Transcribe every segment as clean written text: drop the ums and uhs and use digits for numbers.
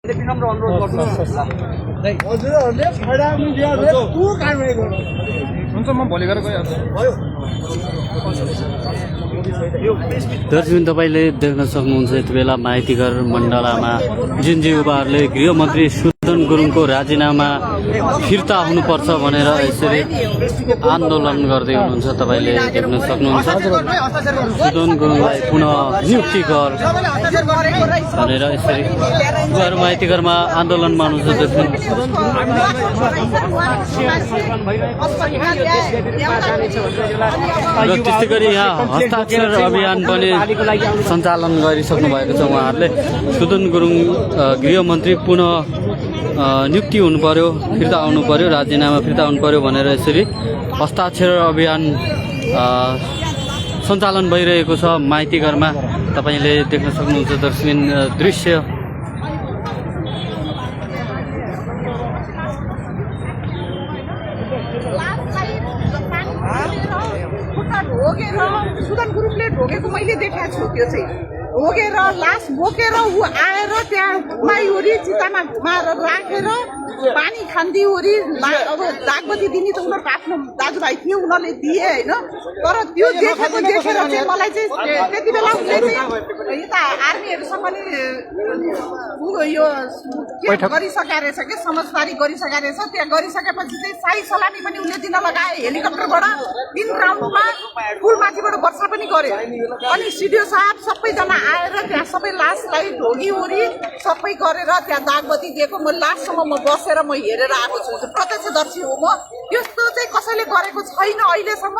विनम्र अनुरोध गर्छु हजुरहरूले फाइदा मिडियाले को कारबाही गर्नु हुन्छ म भोलि गरेर गइहाल्छु दर्शक तपाईँले देख्न सक्नुहुन्छ यति बेला माइतीघर मण्डलामा जुन युवाहरूले गृहमन्त्री सुदन गुरुङको राजीनामा फिर्ता हुनुपर्छ भनेर यसरी आन्दोलन गर्दै हुनुहुन्छ। तपाईँले देख्न सक्नुहुन्छ सुदन गुरुङलाई पुनः नियुक्ति गर भनेर यसरी उहाँहरू माइतीघरमा आन्दोलनमा हुनुहुन्छ। र त्यस्तै गरी यहाँ हस्ताक्षर अभियान पनि सञ्चालन गरिसक्नु भएको छ। उहाँहरूले सुदन गुरुङ गृहमन्त्री पुनः नियुक्ति हुनु पर्यो, फिर्ता आउनु पर्यो, राजीनामा फिर्ता हुनु पर्यो भनेर यसरी हस्ताक्षर अभियान सञ्चालन भइरहेको छ माइतीघरमा। तपाईँले देख्न सक्नुहुन्छ दर्शक दृश्य। ढोगेर सुदन गुरुङले ढोगेको मैले देखाएको छु। त्यो चाहिँ ढोगेर लास बोकेर ऊ आएर त्यहाँ माइवरी चितामा घुमाएर राखेर पानी खान्दिवरी अब दागबत्ती दिने त उनीहरूको आफ्नो दाजुभाइ थियो, उनीहरूले दिए होइन। तर त्यो देखेको देखेर चाहिँ मलाई चाहिँ त्यति बेला उसले चाहिँ यता आर्मीहरूसँग नि यो के गरिसकेको रहेछ कि समझदारी गरिसकेको रहेछ। त्यहाँ गरिसकेपछि चाहिँ शाही सलामी पनि उसले दिन लगाए हेलिकप्टरबाट 3 राउन्डमा पुलमाथिबाट वर्षा पनि गर्यो। अनि सिडिओ साहब सबैजना आएर त्यहाँ सबै लासलाई ढोगीओरी सबै गरेर त्यहाँ दागबत्ती दिएको। म लास्टसम्म म बसेर म हेरेर आएको छु, प्रत्यक्षदर्शी हो म। त्यस्तो चाहिँ कसैले गरेको छैन अहिलेसम्म।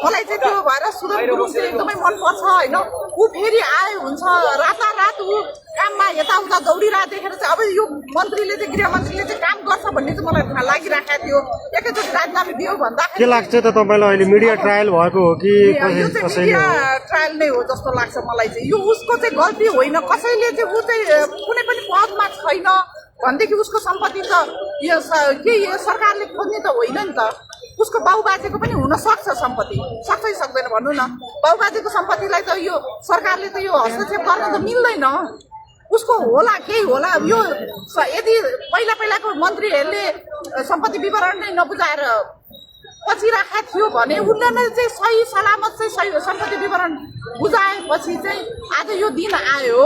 मलाई चाहिँ त्यो भएर सुदन गुरुङ चाहिँ एकदमै मनपर्छ होइन। ऊ फेरि आए हुन्छ रातारात ऊ काममा यताउता दौडिरहेको देखेर चाहिँ अब यो मन्त्रीले चाहिँ गृहमन्त्रीले चाहिँ काम गर्छ भन्ने चाहिँ मलाई थाहा लागिरहेको थियो। एकैचोटि राजीनामा दियो भन्दाखेरि के लाग्छ त तपाईँलाई? अहिले मिडिया ट्रायल भएको हो कि यो चाहिँ मिडिया ट्रायल नै हो जस्तो लाग्छ मलाई चाहिँ। यो उसको चाहिँ गल्ती होइन, कसैले चाहिँ ऊ चाहिँ कुनै पनि पदमा छैन भनेदेखि उसको सम्पत्ति त यो के यो सरकारले खोज्ने त होइन नि त। उसको बाउबाजेको पनि हुनसक्छ सम्पत्ति, सक्छै सक्दैन भन्नु न। बाउबाजेको सम्पत्तिलाई त यो सरकारले त यो हस्तक्षेप गर्न त मिल्दैन। उसको होला केही होला। यो यदि पहिलाको मन्त्रीहरूले सम्पत्ति विवरण नै नबुझाएर पछि राखेको थियो भने उसले नै चाहिँ सही सलामत चाहिँ सही सम्पत्ति विवरण बुझाएपछि चाहिँ आज यो दिन आयो।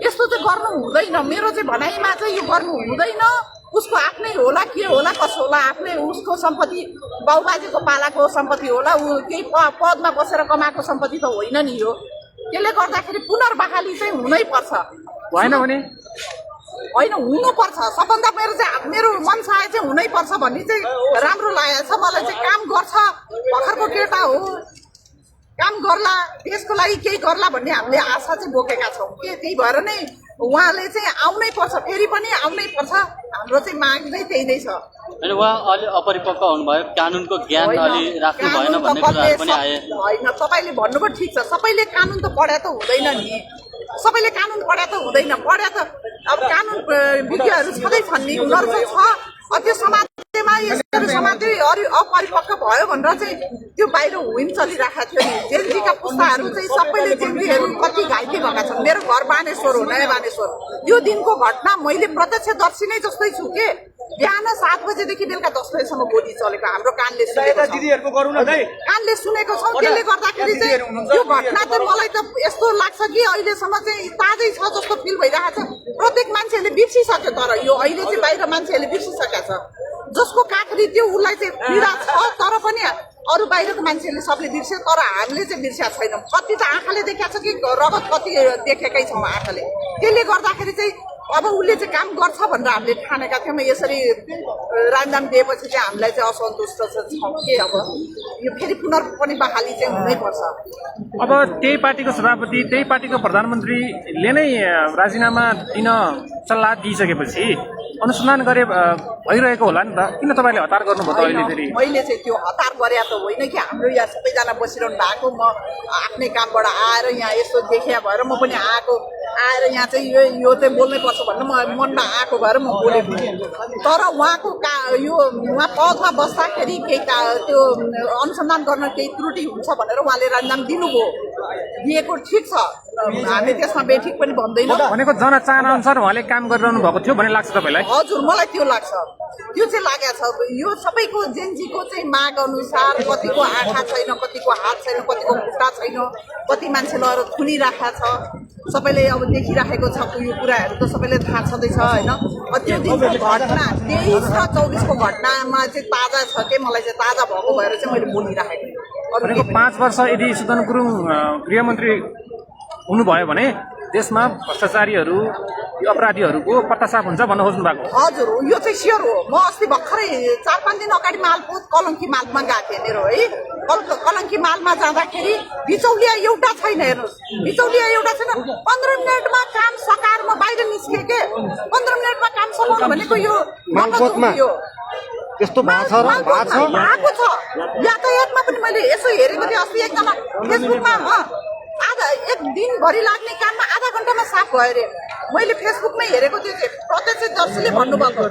यस्तो चाहिँ गर्नु हुँदैन। मेरो चाहिँ भनाइमा चाहिँ यो गर्नु हुँदैन। उसको आफ्नै होला के होला कसो होला, आफ्नै उसको सम्पत्ति बाउबाजेको पालाको सम्पत्ति होला। ऊ केही पदमा बसेर कमाएको सम्पत्ति त होइन नि यो। त्यसले गर्दाखेरि पुनर्बहाली चाहिँ हुनै पर्छ। होइन भने होइन हुनुपर्छ। सबभन्दा मेरो मनसाय चाहिँ हुनै पर्छ भन्ने चाहिँ राम्रो लागेको छ मलाई चाहिँ। काम गर्छ, भर्खरको केटा हो, काम गर्ला, देशको लागि केही गर्ला भन्ने हामीले आशा चाहिँ बोकेका छौँ। त्यही भएर नै उहाँले चाहिँ आउनै पर्छ, फेरि पनि आउनै पर्छ। हाम्रो चाहिँ माग नै त्यही नै छ। होइन उहाँ अलि अपरिपक्व हुनुभयो, कानुनको ज्ञान अलि राख्नु भएन भन्ने कुराहरू पनि आए। होइन तपाईँले भन्नुभयो ठिक छ, सबैले कानुन त पढ्या त हुँदैन नि। सबैले कानुन पढ्या त हुँदैन। पढ्या त अब कानुन विज्ञहरू छँदै छन् नि, उनीहरू चाहिँ छ। त्यो समाजमा यस्तोहरू समाज अरू अपरिपक्व भयो भनेर चाहिँ त्यो बाहिर हुइन चलिरहेको थियो नि। जेनजीका पुस्ताहरू चाहिँ सबैले जेनजीहरू कति घाइते भएका छन्। मेरो घर बानेश्वर हो, नयाँ बानेश्वर। त्यो दिनको घटना मैले प्रत्यक्षदर्शी नै जस्तै छु के। बिहान 7 बजेदेखि बेलुका 10 बजेसम्म गोली चलेको हाम्रो कानले कानले सुनेको छौँ। त्यसले गर्दाखेरि चाहिँ यो घटना चाहिँ मलाई त यस्तो लाग्छ कि अहिलेसम्म चाहिँ ताजै छ जस्तो फिल भइरहेको छ। प्रत्येक मान्छेहरूले बिर्सिसक्यो, तर यो अहिले चाहिँ बाहिर मान्छेहरूले बिर्सिसकेका छ। जसको काखरी त्यो उसलाई चाहिँ पीडा छ, तर पनि अरू बाहिरको मान्छेहरूले सबले बिर्स्यो, तर हामीले चाहिँ बिर्सेका छैनौँ। कति त आँखाले देखाएको छ कि रगत कति देखेकै छौँ आँखाले। त्यसले गर्दाखेरि चाहिँ अब उसले चाहिँ काम गर्छ भनेर हामीले ठानेका थियौँ। यसरी राजीनामा दिएपछि चाहिँ हामीलाई चाहिँ असन्तुष्ट छौँ के। अब यो फेरि पनि बहाली चाहिँ हुनैपर्छ। अब त्यही पार्टीको सभापति, त्यही पार्टीको प्रधानमन्त्रीले नै राजीनामा दिन सल्लाह दिइसकेपछि अनुसन्धान गरे भइरहेको होला नि त। किन तपाईँले हतार गर्नुभयो त अहिले फेरि? मैले चाहिँ त्यो हतार गरे त होइन कि हाम्रो यहाँ सबैजना बसिरहनु भएको। म आफ्नै कामबाट आएर यहाँ यस्तो देखिया भएर म पनि आएको। आएर यहाँ चाहिँ यो चाहिँ बोल्नै पर्छ भन्नु म मनमा आएको भएर म बोलेको। तर उहाँको यो उहाँ पदमा बस्दाखेरि केही त्यो अनुसन्धान गर्न केही त्रुटि हुन्छ भनेर उहाँले राजीनामा दिनुभयो। दिएको ठिक छ, हामी त्यसमा बेठिक पनि भन्दैनौँ। भनेको जनचाहना अनुसार उहाँले काम गरिरहनु भएको थियो भन्ने लाग्छ तपाईँलाई? हजुर, मलाई त्यो लाग्छ, त्यो चाहिँ लागेको छ। यो सबैको जेनजीको चाहिँ माग अनुसार कतिको आँखा छैन, कतिको हात छैन, कतिको खुट्टा छैन, कति मान्छे लगेर थुनिराखेको छ, सबैले अब देखिराखेको छ। यो कुराहरू त सबैले थाहा छँदैछ होइन। त्यो दिनको घटना 23 र 24 को घटनामा चाहिँ ताजा छ के, मलाई चाहिँ ताजा भएको भएर चाहिँ मैले बोलिराखेको। भनेको 5 वर्ष यदि सुदन गुरुङ गृहमन्त्री हुनुभयो भने देशमा भ्रष्टाचारीहरू अपराधीहरूको पत्तासाफ हुन्छ भन्न खोज्नु भएको? हजुर, यो चाहिँ स्योर हो। म अस्ति भर्खरै 4-5 दिन अगाडि मालपोत कलङ्की मालमा गएको थिएँ मेरो है। कलङ्की मालमा जाँदाखेरि बिचौलिया एउटा छैन। हेर्नुहोस्, बिचौलिया एउटा छैन। 15 मिनटमा काम सकाएर म बाहिर निस्केँ के। 15 मिनटमा काम सकाउनु भनेको यो मालपोतमा त्यस्तो भएको छ। यातायातमा पनि मैले यसो हेरेको थिएँ अस्ति एकजना फेसबुकमा, आधा एक दिनभरि लाग्ने काममा आधा घन्टामा साफ भयो अरे। मैले फेसबुकमै हेरेको थिएँ चाहिँ प्रत्यक्षदर्शीले भन्नुभएको,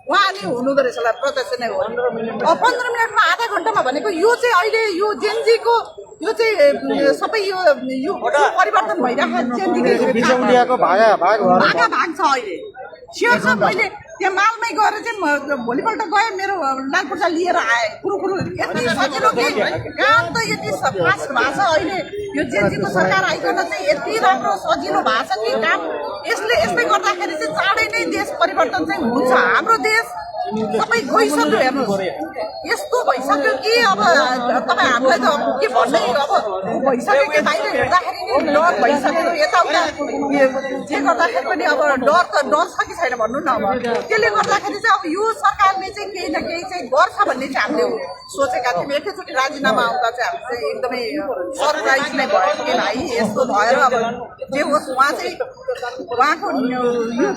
उहाँले हुनुहुँदो रहेछ होला, प्रत्यक्ष नै हो। 15 मिनटमा आधा घन्टामा भनेको यो चाहिँ अहिले यो जेनजीको यो चाहिँ सबै यो परिवर्तन भइरहेको बिचौलियाको भाग छ अहिले। स्योर छ। मैले त्यहाँ मालमै गएर चाहिँ भोलिपल्ट गएँ, मेरो लाल पूर्जा लिएर आएँ। कुरो यति सजिलो कि काम त यति फास्ट भएको छ अहिले। यो जेनजीको सरकार आइकन चाहिँ यति राम्रो सजिलो भएको छ कि काम। यस्तै गर्दाखेरि चाहिँ चाँडै नै देश परिवर्तन चाहिँ हुन्छ। हाम्रो देश सबै गइसक्यो। हेर्नुहोस्, यस्तो भइसक्यो कि अब तपाईँ हामीलाई त अब के भन्ने, अब भइसक्यो कि बाहिर हेर्दाखेरि डर भइसक्यो। यताउता जे गर्दाखेरि पनि अब डर छ कि छैन भन्नु न। अब त्यसले गर्दाखेरि चाहिँ अब यो सरकारले चाहिँ केही न केही चाहिँ गर्छ भन्ने चाहिँ हामीले सोचेका थियौँ। एकैचोटि राजीनामा आउँदा चाहिँ हामी चाहिँ एकदमै सरप्राइज नै भयो कि भाइ यस्तो भएर अब जे होस् उहाँको यो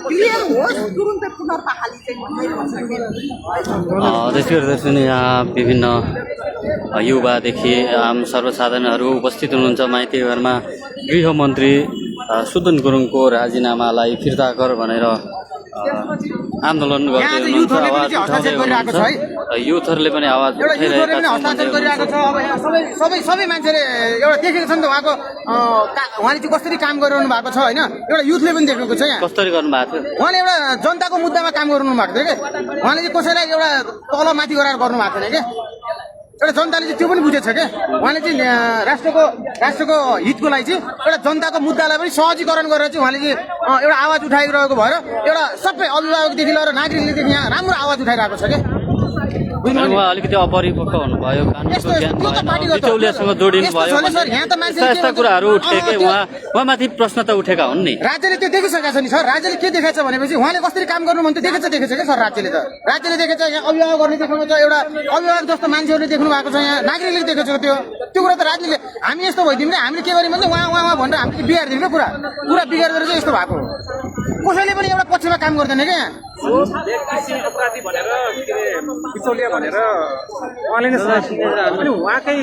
क्लियर होस्, तुरुन्तै पुनर्बहाली चाहिँ भइरहेको छ। त्यसै गर्दा यहाँ विभिन्न युवादेखि आम सर्वसाधारणहरू उपस्थित हुनुहुन्छ। माइती घरमा गृहमन्त्री सुदन गुरुङको राजीनामालाई फिर्ता गर भनेर आन्दोलन गर्दै हुनुहुन्छ, आवाज उठाउँदै हुनुहुन्छ। युथहरूले पनि आवाज उठाइरहेका छन्। सबै मान्छेले एउटा देखेको छ नि त उहाँको उहाँले चाहिँ कसरी काम गरिरहनु भएको छ होइन। एउटा युथले पनि देखेको छ। यहाँ कसरी गर्नु भएको थियो? उहाँले एउटा जनताको मुद्दामा काम गरिरहनु भएको थियो क्या। उहाँले चाहिँ कसैलाई एउटा तल माथि गराएर गर्नु भएको थिएन क्या। एउटा जनताले चाहिँ त्यो पनि बुझेछ क्या। उहाँले चाहिँ राष्ट्रको हितको लागि चाहिँ एउटा जनताको मुद्दालाई पनि सहजीकरण गरेर चाहिँ उहाँले चाहिँ एउटा आवाज उठाइरहेको भएर एउटा सबै अभिभावकदेखि लिएर नागरिकलेदेखि यहाँ राम्रो आवाज उठाइरहेको छ क्या। उहाँ अलिकति अपरिपक्व हुनुभयो, बिचौलियासँग जोडिनु भयो, यस्ता कुराहरू उठे कि उहाँमाथि प्रश्न त उठेका हुन् नि। राज्यले त्यो देखिसकेको छ नि सर। राज्यले के देखेछ भनेपछि उहाँले कसरी काम गर्नुभयो देखेछ क्या सर। राज्यले देखेछ। यहाँ अभिभावक गर्ने देख्नु छ, एउटा अभिभावक जस्तो मान्छेहरूले देख्नु भएको छ, यहाँ नागरिकले देखेको छ। त्यो कुरा त राज्यले हामी यस्तो भइदिउँ क्या, हामीले के गर्यौँ भने उहाँ भनेर हामीले बिगारिदिउँ क्या। पुरा बिगारेर चाहिँ यस्तो भएको। कसैले पनि एउटा पक्षमा काम गर्दैन क्या। अपराधी भनेर बिचौलिया भनेर उहाँले नै अनि उहाँकै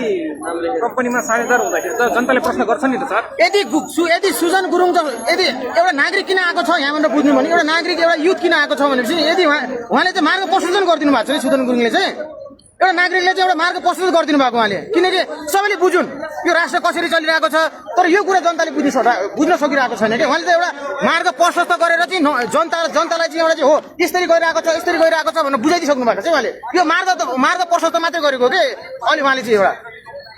कम्पनीमा साझेदार हुँदाखेरि त जनताले प्रश्न गर्छ नि त सर। यदि सुजन गुरुङ यदि एउटा नागरिक किन आएको छ यहाँ भनेर बुझ्नु भने, एउटा नागरिक एउटा युथ किन आएको छ भनेपछि यदि उहाँले चाहिँ मार्ग प्रशोधन गरिदिनु भएको छ नि सुजन गुरुङले चाहिँ। एउटा नागरिकले चाहिँ एउटा मार्ग प्रशोधन गरिदिनु भएको उहाँले। किनकि सबैले बुझुन् यो राष्ट्र कसरी चलिरहेको छ, तर यो कुरा जनताले बुझ्न सकिरहेको छैन कि। उहाँले त एउटा मार्ग प्रशस्त गरेर चाहिँ जनतालाई चाहिँ एउटा चाहिँ हो यसरी गइरहेको छ भनेर बुझाइदिइसक्नु भएको छ उहाँले। यो मार्ग प्रशस्त मात्रै गरेको कि अहिले उहाँले चाहिँ एउटा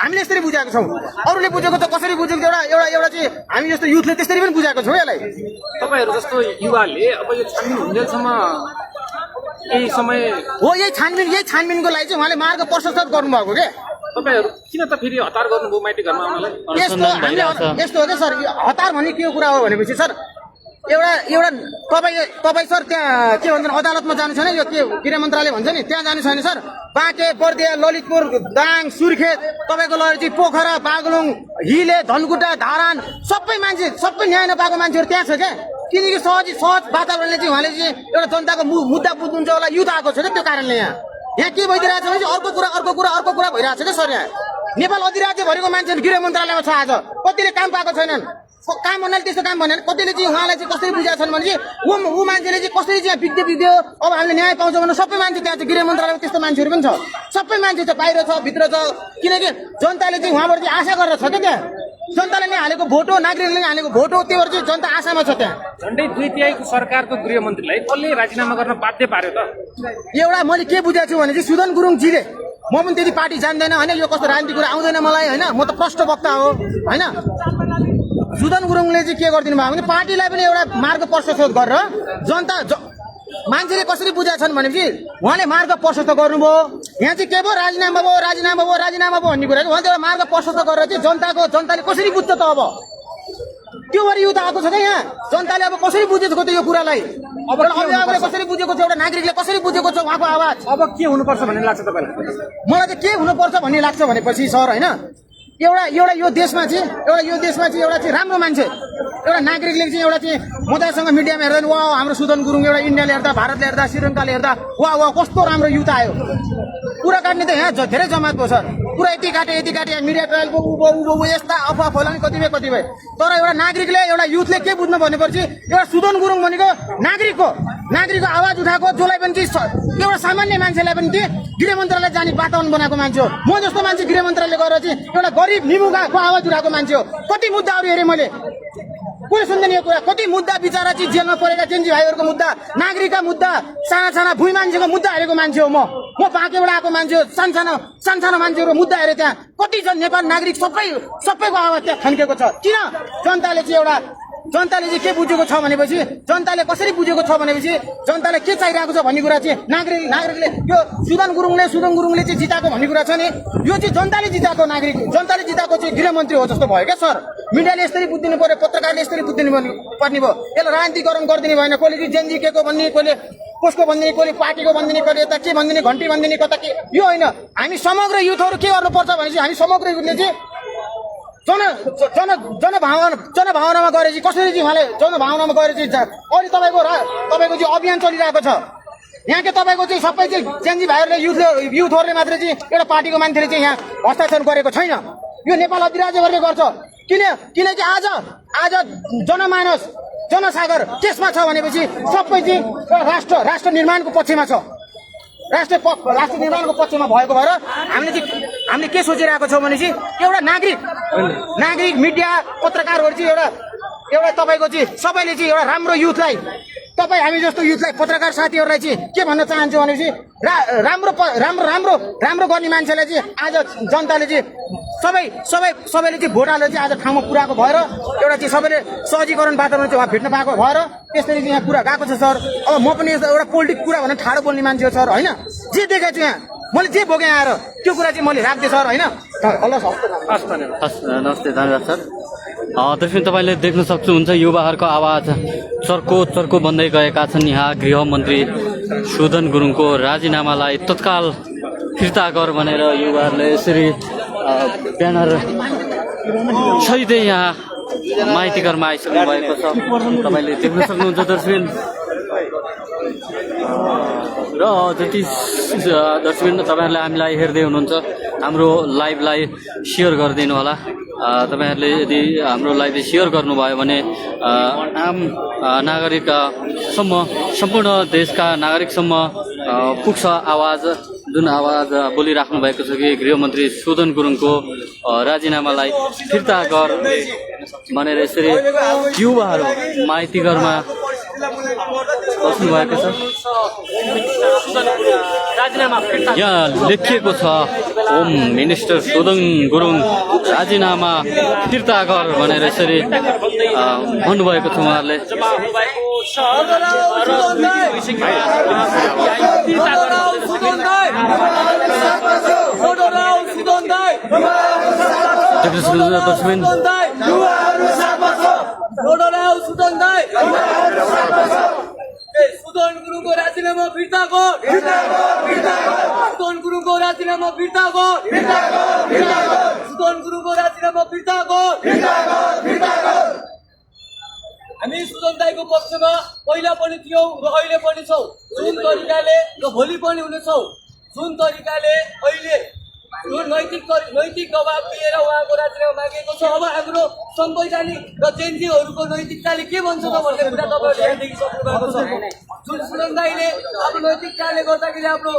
हामीले यसरी बुझाएको छौँ। अरूले बुझेको त कसरी बुझेको एउटा चाहिँ हामी जस्तो युथले त्यसरी पनि बुझाएको छौँ यसलाई। तपाईँहरू जस्तो युवाले अब यो छानबिन हुन्जेलसम्म यही समय हो, यही छानबिनको लागि चाहिँ उहाँले मार्ग प्रशस्त गर्नुभएको क्या। तपाईँहरू किन त फेरि हतार गर्नुभयो माइती घरमा आउनलाई? यस्तो हो क्या सर। हतार भन्ने के कुरा हो भनेपछि सर एउटा तपाईँ सर त्यहाँ के भन्छन् अदालतमा जानु छैन, यो के गृह मन्त्रालय भन्छ नि, त्यहाँ जानु छैन सर। बाँके, बर्दिया, ललितपुर, दाङ, सुर्खेत, तपाईँको लगेर चाहिँ पोखरा, बागलुङ, हिले, धनकुटा, धारान सबै न्याय नपाएको मान्छेहरू त्यहाँ छ क्या। किनकि सहज वातावरणले चाहिँ उहाँले चाहिँ एउटा जनताको मुद्दा बुझ्नुहुन्छ होला, युथ आएको छ क्या। त्यो कारणले यहाँ के भइदिरहेको छ भने अर्को कुरा भइरहेको छ क्या सर। यहाँ नेपाल अधिराज्यभरिको मान्छेहरू गृह मन्त्रालयमा छ आज, कतिले काम पाएको छैनन्। काम भन्नाले त्यस्तो काम भनेर कतिले चाहिँ उहाँलाई चाहिँ कसरी बुझाएको छन् भने चाहिँ ऊ मान्छेले चाहिँ कसरी चाहिँ बिग्दियो अब हामीले न्याय पाउँछौँ भनेर सबै मान्छे त्यहाँ चाहिँ गृह मन्त्रालयमा त्यस्तो मान्छेहरू पनि छ। सबै मान्छे छ, बाहिर छ, भित्र छ। किनकि जनताले चाहिँ उहाँबाट चाहिँ आशा गरेर छ क्या त्यहाँ। जनताले नै हालेको भोट हो, नागरिकले नै हालेको भोट हो, त्यो भएर चाहिँ जनता आशामा छ त्यहाँ। झन्डै 2/3 सरकारको गृहमन्त्रीलाई कसले राजीनामा गर्न बाध्य पार्यो त? एउटा मैले के बुझेको छु भने चाहिँ सुदन गुरुङजीले, म पनि त्यति पार्टी जान्दैन होइन, यो कस्तो राजनीति कुरा आउँदैन मलाई होइन, म त प्रष्ट वक्ता हो होइन। सुदन गुरुङले चाहिँ के गरिदिनु भयो भने पार्टीलाई पनि एउटा मार्ग प्रशस्त गरेर जनता मान्छेले कसरी बुझाएको छन् भनेपछि उहाँले मार्ग प्रशस्त गर्नुभयो। यहाँ चाहिँ के भयो, राजीनामा भयो राजीनामा भयो राजीनामा भयो भन्ने कुरा चाहिँ उहाँले एउटा मार्ग प्रशस्त गरेर चाहिँ जनताले कसरी बुझ्छ त? अब त्यो भएर युथ आएको छ क्या यहाँ। जनताले अब कसरी बुझेको त यो कुरालाई? अब अभिभावकले कसरी बुझेको छ, एउटा नागरिकले कसरी बुझेको छ उहाँको आवाज? अब के हुनुपर्छ भन्ने लाग्छ तपाईँलाई? मलाई चाहिँ के हुनुपर्छ भन्ने लाग्छ भनेपछि सर होइन, एउटा यो देशमा चाहिँ एउटा चाहिँ राम्रो मान्छे, एउटा नागरिकले चाहिँ एउटा चाहिँ मजासँग मिडियामा हेर्दा वा हाम्रो सुदन गुरुङ एउटा इन्डियाले हेर्दा, भारतले हेर्दा, श्रीलङ्काले हेर्दा वा कस्तो राम्रो युथ आयो। कुरा काट्ने त यहाँ धेरै जमात भयो सर, पुरा यति काटे मिडिया ट्रायलको ऊ यस्ता अफवाह फैलाउने कतिपय। तर एउटा नागरिकले, एउटा युथले के बुझ्नु भनेपछि एउटा सुदन गुरुङ भनेको नागरिकको आवाज उठाएको, जसलाई पनि चाहिँ एउटा सामान्य मान्छेलाई पनि चाहिँ गृह मन्त्रालय जाने वातावरण बनाएको मान्छे हो। म जस्तो मान्छे गृह मन्त्रालय गएर चाहिँ एउटा गरिब निमुखाको आवाज उठाएको मान्छे हो। कति मुद्दाहरू हेरेँ मैले, कोही सुन्दैन यो कुरा। कति मुद्दा बिचरा चाहिँ जेलमा परेका जेन्जी भाइहरूको मुद्दा, नागरिकका मुद्दा, साना भुइँ मान्छेको मुद्दा हेरेको मान्छे हो। म बाँकेबाट आएको मान्छे हो। सानो मान्छेहरूको मुद्दा हेरेँ त्यहाँ। कति जन नेपाल नागरिक सबैको आवाज त्यहाँ खन्केको छ। किन? जनताले चाहिँ के बुझेको छ भनेपछि, जनताले कसरी बुझेको छ भनेपछि जनताले के चाहिरहेको छ भन्ने कुरा चाहिँ नागरिकले यो सुदन गुरुङले चाहिँ जिताएको भन्ने कुरा छ नि, यो चाहिँ जनताले जिताएको जनताले जिताएको चाहिँ गृहमन्त्री हो जस्तो भयो क्या सर। मिडियाले यसरी बुझिदिनु पर्यो, पत्रकारले यसरी बुझिदिनु पर्ने भयो। यसलाई राजनीतिकरण गरिदिने भएन। कसले चाहिँ जेन्जी के को भन्ने, कसले कसको भनिदिने, कसले पार्टीको भनिदिने, कसले यता के भनिदिने, घन्टी भनिदिने, कता के। यो होइन, हामी समग्र युथहरू के गर्नुपर्छ भनेपछि हामी समग्र युथले चाहिँ जनभावनामा गएर चाहिँ कसरी चाहिँ उहाँले जनभावनामा गएर चाहिँ अहिले तपाईँको चाहिँ अभियान चलिरहेको छ। यहाँ के तपाईँको चाहिँ सबै चाहिँ जेन्जी भाइहरूले युथहरूले मात्रै चाहिँ एउटा पार्टीको मान्छेले चाहिँ यहाँ हस्ताक्षर गरेको छैन। यो नेपाल अधिराज्यहरूले गर्छ। किनकि आज जनमानस जनसागर केसमा छ भनेपछि सबै चाहिँ राष्ट्र निर्माणको पक्षमा छ। राष्ट्र निर्माणको पक्षमा भएको भएर हामीले के सोचिरहेको छौँ भने चाहिँ एउटा नागरिक मिडिया पत्रकारहरू चाहिँ एउटा तपाईँको चाहिँ सबैले चाहिँ एउटा राम्रो युथलाई, तपाईँ हामी जस्तो युथलाई, पत्रकार साथीहरूलाई चाहिँ के भन्न चाहन्छु भनेपछि राम्रो गर्ने मान्छेलाई चाहिँ आज जनताले चाहिँ सबैले चाहिँ भोट हालेर चाहिँ आज ठाउँमा पुऱ्याएको भएर एउटा चाहिँ सबैले सहजीकरण वातावरण चाहिँ उहाँ भेट्न पाएको भएर त्यसरी चाहिँ यहाँ कुरा गएको छ सर। अब म पनि एउटा पोलिटिक कुरा भनेर ठाडो बोल्ने मान्छे हो सर होइन। जे देखेको छु यहाँ मैले जे भोगेँ आएर त्यो कुरा चाहिँ मैले राख्दै सर होइन। नमस्ते, धन्यवाद सर। दर्शक तपाईँले देख्न सक्नुहुन्छ युवाहरूको आवाज चर्को बन्दै गएका छन्। यहाँ गृहमन्त्री सुदन गुरुङको राजीनामालाई तत्काल फिर्ता गर भनेर युवाहरूले यसरी ब्यानर सहितै यहाँ माइतीघरमा आइसक्नु भएको छ। तपाईँले देख्न सक्नुहुन्छ दर्शक। र जति दर्शकबिन तपाईँहरूले हामीलाई हेर्दै हुनुहुन्छ, हाम्रो लाइभलाई सेयर गरिदिनु होला। तपाईँहरूले यदि हाम्रो लाइभ सेयर गर्नुभयो भने आम नागरिकसम्म, सम्पूर्ण देशका नागरिकसम्म पुग्छ आवाज, जुन आवाज बोलिराख्नु भएको छ कि गृहमन्त्री सुदन गुरुङको राजीनामालाई फिर्ता गर भनेर यसरी युवाहरू माइतीघरमा बस्नु भएको छ। यहाँ लेखिएको छ होम मिनिस्टर सुदन गुरुङ राजीनामा फिर्ता गर भनेर यसरी भन्नुभएको छ उहाँहरूले। सुदन गुरुङको राजीनामा फिर्ता गर, सुदन गुरुङको राजीनामा फिर्ता गर, सुदन गुरुङको राजीनामा फिर्ता गर। हामी सुदन दाइको पक्षमा पहिला पनि थियौँ र अहिले पनि छौँ। जुन तरिकाले र भोलि पनि हुनेछौँ, जुन तरिकाले अहिले जुन नैतिक दबाब दिएर उहाँको राजीनामा मागेको छ। अब हाम्रो संवैधानिक र जेन्जीहरूको नैतिकताले के भन्छ त भन्ने कुरा तपाईँहरूले यहाँ देखिसक्नु भएको छ। जुन सुदन दाइले अब नैतिकताले गर्दाखेरि हाम्रो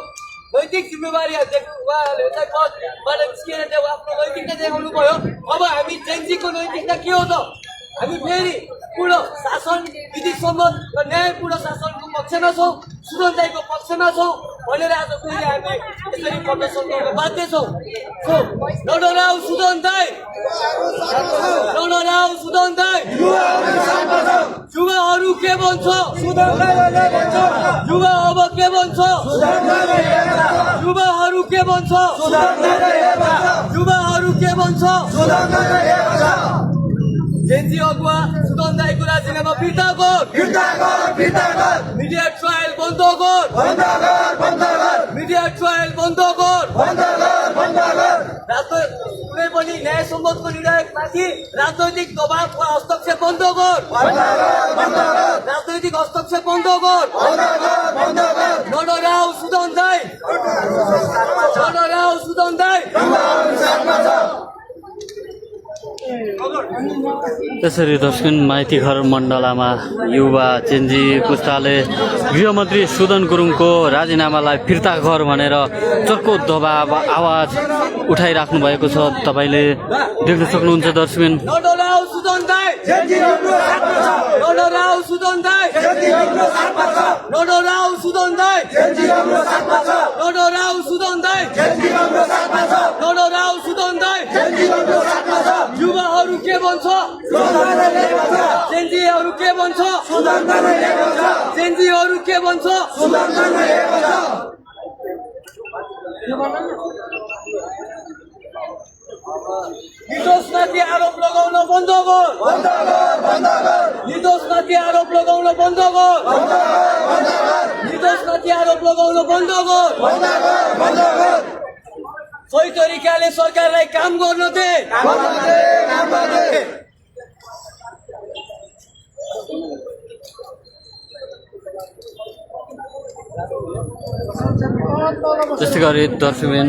नैतिक जिम्मेवारी उहाँहरूले चाहिँ पदबाट निस्किएर चाहिँ आफ्नो नैतिकता देखाउनु भयो। अब हामी जेनजीको नैतिकता के हो त? हामी फेरि पूर्ण शासन विधिसम्म र न्यायपूर्ण शासनको पक्षमा छौँ, सुदन दाइको पक्षमा छौँ भनेर आज फेरि हामी यसरी प्रदर्शन गर्न बाध्य छौँ। नडराऊ सुदन दाइ, नडराऊ सुदन दाइ। युवाहरू के भन्छ? युवा अब के भन्छ? युवाहरू के भन्छ? युवाहरू के भन्छ? जेनजी अगुवा सुदन दाइको राजीनामा फिर्ता गर। मिडिया ट्रायल बन्द गर। मिडिया ट्रायल बन्द गर। कुनै पनि न्याय सम्बन्धको निर्णायकमाथि राजनैतिक दबाव वा हस्तक्षेप बन्द गर। राजनैतिक हस्तक्षेप बन्द गर। नडराऊ सुदन दाइ, नडराऊ सुदन दाइ। त्यसरी दर्शक माइतीघर मण्डलामा युवा जेनजी पुस्ताले गृहमन्त्री सुदन गुरुङको राजीनामालाई फिर्ता गर भनेर चर्को दबाव आवाज उठाइराख्नु भएको छ। तपाईँले देख्न सक्नुहुन्छ दर्शक। नडराऊ सुदन दाइ, नडराऊ सुदन दाइ, नडराऊ सुदन दाइ, नडराऊ सुदन दाइ, नडराऊ सुदन दाइ। युवाहरू के भन्छ? जेनजीहरू के भन्छ? जेनजीहरू के भन्छ? निर्दोषमाथि आरोप लगाउन बन्द गर। निर्दोषमाथि आरोप लगाउन बन्द गर। निर्दोषमाथि आरोप लगाउन बन्द गर। सही तरिकाले सरकारलाई काम गर्न दे। त्यस्तै गरी दर्शकबिन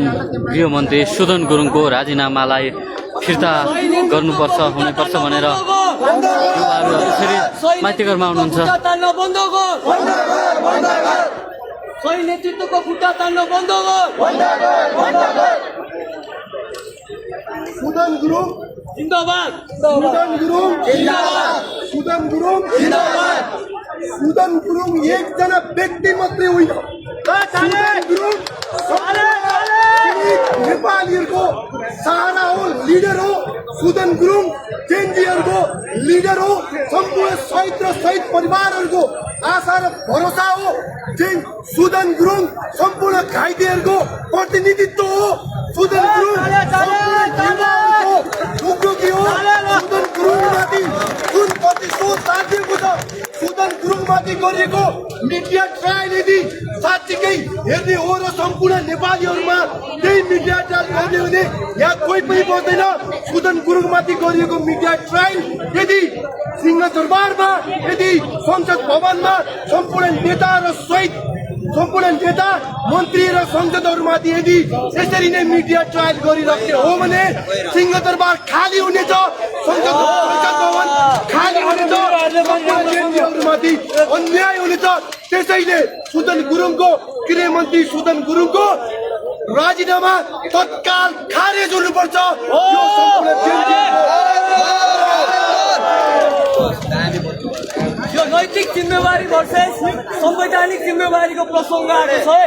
गृहमन्त्री सुदन गुरुङको राजीनामालाई फिर्ता गर्नुपर्छ हुनुपर्छ भनेर युवाहरू यसरी माइतीघरमा हुनुहुन्छ। सही नेतृत्वको खुट्टा तान्न बन्द गर। सुदन गुरुङ जिन्दाबाद, सुदन गुरुङ जिन्दाबाद, सुदन गुरुङ जिन्दाबाद। सुदन गुरुङ एकजना व्यक्ति मात्रै होइन। सुदन गुरुङ नेपालीहरूको सहारा हो, लिडर हो। सुदन गुरुङ जेनजीहरूको लिडर हो। सम्पूर्ण शहीद र शहीद परिवारहरूको आशा र भरोसा हो। सुदन गुरुङ सम्पूर्ण घाइतेहरूको प्रतिनिधित्व हो। सुदन गुरुङ सम्पूर्ण युवाहरूको ढुकढुकी हो। सुदन गुरुङमाथि जुन प्रतिशोध लाग्एको छ, सुदन गुरुङमाथि गरिएको मिडिया ट्रायल यदि साँच्चीकै हेर्ने हो र सम्पूर्ण नेपालीहरूमा त्यही मिडिया ट्रायल गर्ने हुने यहाँ कोही पनि बस्दैन। सुदन गुरुङमाथि गरिएको मिडिया ट्रायल यदि सिंहदरबारमा, यदि संसद भवनमा सम्पूर्ण नेता र शहीद, सम्पूर्ण नेता मन्त्री र संसदहरूमाथि यदि यसरी नै मिडिया ट्रायल गरिराख्ने हो भने सिंहदरबार खाली हुनेछ, संसद भवन खाली हुनेछ, माथि अन्याय हुनेछ। त्यसैले सुदन गुरुङको, गृहमन्त्री सुदन गुरुङको राजीनामा तत्काल खारेज हुनुपर्छ। यो नैतिक जिम्मेवारी भर्सेस संवैधानिक जिम्मेवारीको प्रसङ्ग आएको छ है।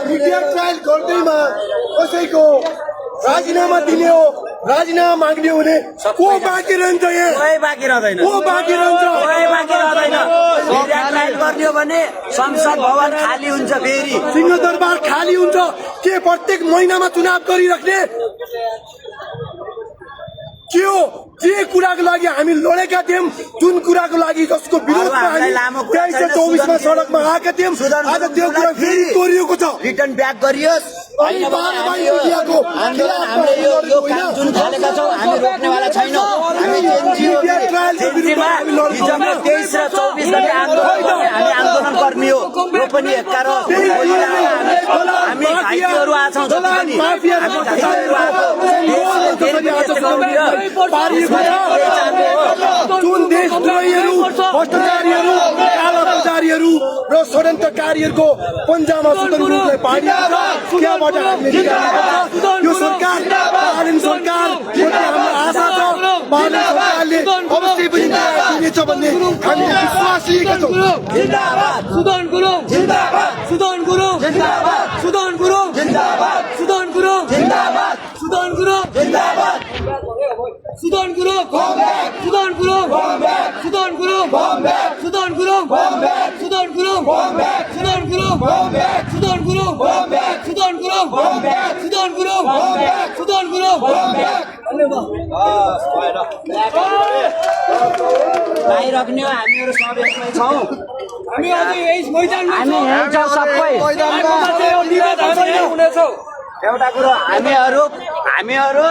मिडिया ट्रायल गर्दैमा कसैको राजीनामा दिने हो, राजीनामा माग्ने हो भने को बाँकी रहन्छ? यहाँ कोही बाँकी रहँदैन, को बाँकी रहन्छ? कोही बाँकी रहँदैन। मिडिया ट्रायल गर्ने हो भने संसद भवन खाली हुन्छ, फेरि सिंहदरबार खाली हुन्छ। के प्रत्येक महिनामा चुनाव गरिराख्ने के हो? जे कुराको लागि हामी लडेका थियौँ, जुन कुराको लागि जसको विरोधमा हामी 2324 सडकमा आएका थियौँ, आज त्यो कुरा फेरि तोरिएको छ। रिटर्न ब्याक गरियोस्। अनि बारबार मिडियाको हामीले यो काम जुन थालेका छौँ हामी रोक्नेवाला छैनौँ। हामी जेनजीमा हिजोमा 23 र 24 गते आन्दोलन गर्ने, हामी आन्दोलन कर्मी हो। यो पनि एक कारण हामी घाइतेहरू आएको छौँ जति पनि हामी घाइतेहरू जुन देशद्रोहीहरू भ्रष्टाचारीहरू कालाबजारीहरू र षड्यन्त्रकारीहरूको पन्जामा सुदन गुरुङलाई पाडिन्छ त्यहाँबाट हामीले निकाल्नुपर्छ यो सरकार बालन सरकार हाम्रो आशा छ बालन सरकारले अवश्य पनि दिनेछ भन्ने हामीले विश्वास लिएका छौँ सुदन गुरुङ जिन्दाबाद सुदन गुरुङ जिन्दाबाद सुदन गुरुङ जिन्दाबाद सुदन गुरुङ जिन्दाबाद सुदन गुरुङ जिन्दाबाद सुदन गुरुङ सुदन गुरुङ सुदन गुरुङ सुदन गुरुङ सुदन गुरुङ सुदन गुरुङ सुदन गुरुङ सुदन गुरुङ सुदन गुरुङ सुदन गुरुङ पाइराख्ने हामीहरू सब यसमै छौँ हामी अझै यही मैदानमा हामी यहीँ छौँ सबै एउटा कुरो हामीहरू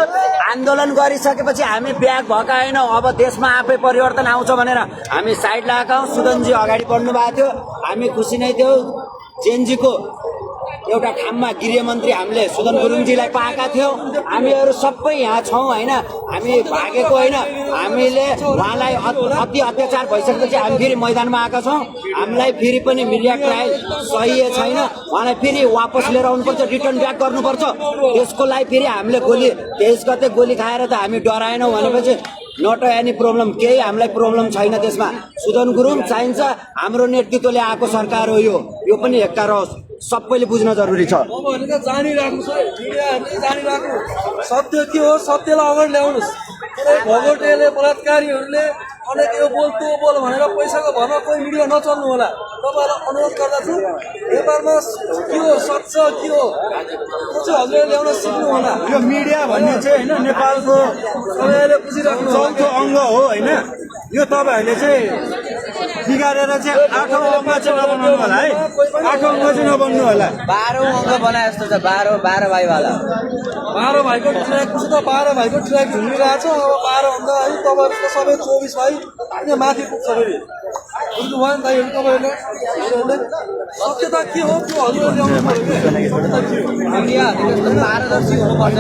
आन्दोलन गरिसकेपछि हामी ब्याग भएका होइनौँ अब देशमा आफै परिवर्तन आउँछ भनेर हामी साइड लगाएका हौँ सुदनजी अगाडि बढ्नु भएको थियो हामी खुसी नै थियौँ जेनजीको एउटा ठाउँमा गृहमन्त्री हामीले सुदन गुरुङजीलाई पाएका थियौँ हामीहरू सबै यहाँ छौँ होइन हामी भागेको होइन हामीले उहाँलाई अति अत्याचार भइसकेपछि हामी फेरि मैदानमा आएका छौँ हामीलाई फेरि पनि मिडिया ट्रायल सही छैन उहाँलाई फेरि वापस लिएर आउनुपर्छ रिटर्न ब्याक गर्नुपर्छ त्यसको लागि फेरि हामीले 23 गते गोली खाएर त हामी डराएनौँ भनेपछि नट एनी प्रब्लम केही हामीलाई प्रब्लम छैन त्यसमा सुदन गुरुङ चाहिन्छ हाम्रो नेतृत्वले आएको सरकार हो यो पनि हेक्का रहोस् सबैले बुझ्न जरुरी छ जानिराख्नुहोस् है मिडियाहरूले जानिराख्नु सत्य के हो सत्यलाई अगाडि ल्याउनुहोस् भगोटेले बलात्कारीहरूले अनेक यो बोल त्यो बोल भनेर पैसाको भरमा कोही मिडिया नचल्नु होला तपाईँलाई अनुरोध गर्दछु नेपालमा के हो सत्य के हो त्यो चाहिँ हजुरले ल्याउन सिक्नु होला यो मिडिया भन्ने चाहिँ होइन नेपालको तपाईँहरूले बुझिराख्नु चौथो अङ्ग हो होइन यो तपाईँहरूले चाहिँ बिगारेर चाहिँ 8औं अङ्ग चाहिँ नबनाउनु होला है 8औं अङ्ग चाहिँ नबन्नु होला 12औं अङ्ग बनाए जस्तो छ 12 भाइवाला 12 भाइको ट्र्याकसित 12 भाइको ट्र्याक झुमिरहेको छ अब 12 भन्दा है तपाईँहरूको सबै 24 भाइ यहाँ माथि पुग्छ फेरि बुझ्नु भयो नि दाइहरू तपाईँहरूले सत्यता के हो त्यो हजुरहरूले ल्याउनु पर्यो पारदर्शी हुनुपर्छ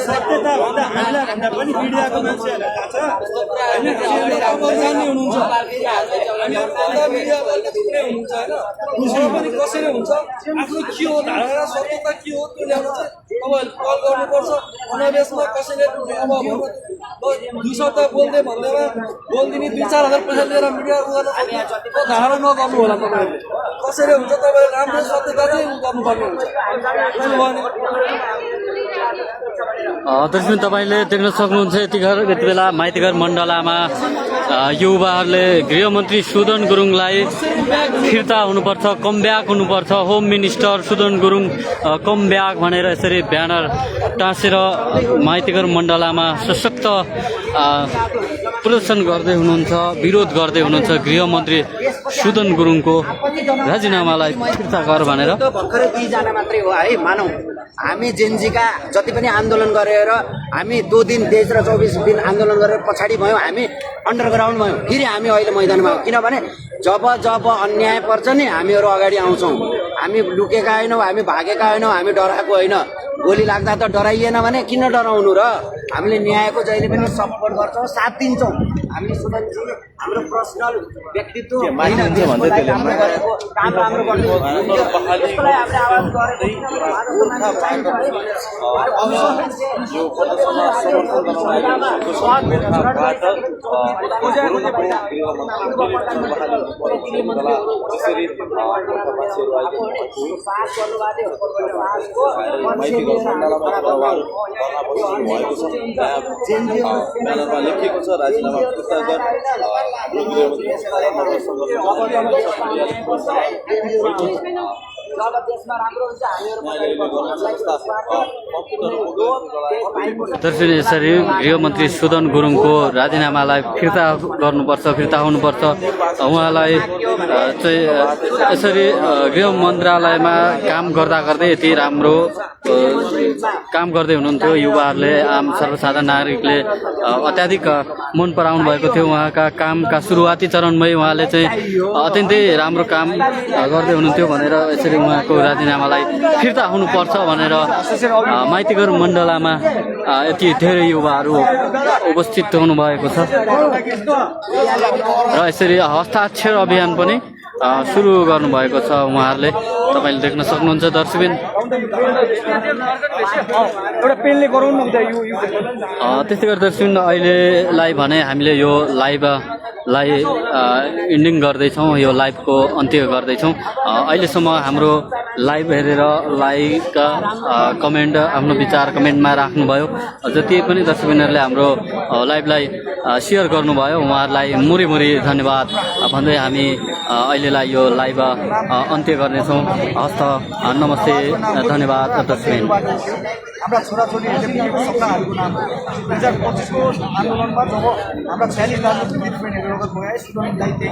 सत्यता भन्दा हामीलाई भन्दा पनि मिडियाको मान्छेहरूलाई थाहा जान्ने हुनुहुन्छ पनि कसरी हुन्छ आफ्नो के हो धारणा सत्यता के हो त्यो ल्याउन चाहिँ तपाईँहरूले कल गर्नुपर्छ अनावेशमा कसैले अब 2 शब्द बोल्दै भन्दैमा बोलिदिने 2-4 हजार पैसा लिएर मिडिया गर्न त्यो धारणा नगर्नु होला तपाईँहरूले कसरी हुन्छ तपाईँले राम्रो सत्यता चाहिँ गर्नुपर्ने हुन्छ दर्शक तपाईँले देख्न सक्नुहुन्छ यति बेला माइतीघर मण्डलामा युवाहरूले गृहमन्त्री सुदन गुरुङलाई फिर्ता हुनुपर्छ कम ब्याक हुनुपर्छ home minister Sudan Gurung come back भनेर यसरी ब्यानर टाँसेर माइतीघर मण्डलामा सशक्त प्रदर्शन गर्दै हुनुहुन्छ विरोध गर्दै हुनुहुन्छ गृहमन्त्री सुदन गुरुङको राजीनामालाई फिर्ता गर भनेर भर्खरै 2 जना मात्रै हो है मानौ हामी जेनजीका जति पनि आन्दोलन गरेर हामी 2 दिन 23 र 24 दिन आन्दोलन गरेर पछाडि भयौँ हामी अन्डरग्राउन्ड भयौँ फेरि हामी अहिले मैदानमा आयौँ किनभने जब अन्याय पर्छ नि हामीहरू अगाडि आउँछौँ हामी लुकेका होइनौँ हामी भागेका होइनौँ हामी डराएको होइन गोली लाग्दा त डराइएन भने किन डराउनु र हामीले न्यायको जहिले पनि सपोर्ट गर्छौँ साथ दिन्छौँ हामी सुदनजी हाम्रो पर्सनल व्यक्तित्व होइन त्यसको लागि हाम्रो गरेको काम राम्रो गर्नु त्यसको लागि हामीले आवाज लेखिएको छ राजीनामा फिर्ता गर दर्शक यसरी गृहमन्त्री सुदन गुरुङको राजीनामालाई फिर्ता गर्नुपर्छ फिर्ता हुनुपर्छ उहाँलाई चाहिँ यसरी गृह मन्त्रालयमा काम गर्दा गर्दै यति राम्रो काम गर्दै हुनुहुन्थ्यो युवाहरूले आम सर्वसाधारण नागरिकले अत्याधिक मन पराउनु भएको थियो उहाँका कामका सुरुवाती चरणमै उहाँले चाहिँ अत्यन्तै राम्रो काम गर्दै हुनुहुन्थ्यो भनेर यसरी उहाँको राजीनामालाई फिर्ता हुनुपर्छ भनेर माइतीघर मण्डलामा यति धेरै युवाहरू उपस्थित हुनुभएको छ र यसरी हस्ताक्षर अभियान पनि सुरु गर्नुभएको छ उहाँहरूले। तपाईँले देख्न सक्नुहुन्छ दर्शकबिन। त्यस्तै गरी दर्शकबिन अहिलेलाई भने हामीले यो लाइभलाई इन्डिङ गर्दैछौँ, यो लाइभको अन्त्य गर्दैछौँ। अहिलेसम्म हाम्रो लाइभ हेरेर लाइक कमेन्ट आफ्नो विचार कमेन्टमा राख्नुभयो, जति पनि दर्शकबिनहरूले हाम्रो लाइभलाई सेयर गर्नुभयो उहाँहरूलाई मुरी धन्यवाद भन्दै हामी अहिलेलाई यो लाइभ अन्त्य गर्नेछौँ। हस्त नमस्ते, धन्यवाद दर्शकबिन। हाम्रा छोराछोरीहरूले पुगेको सपनाहरूको नाम 2025को आन्दोलनमा जब हाम्रा 46 राजनीतिक दिदीबहिनीहरू रगत बगाए, सुदन दाइ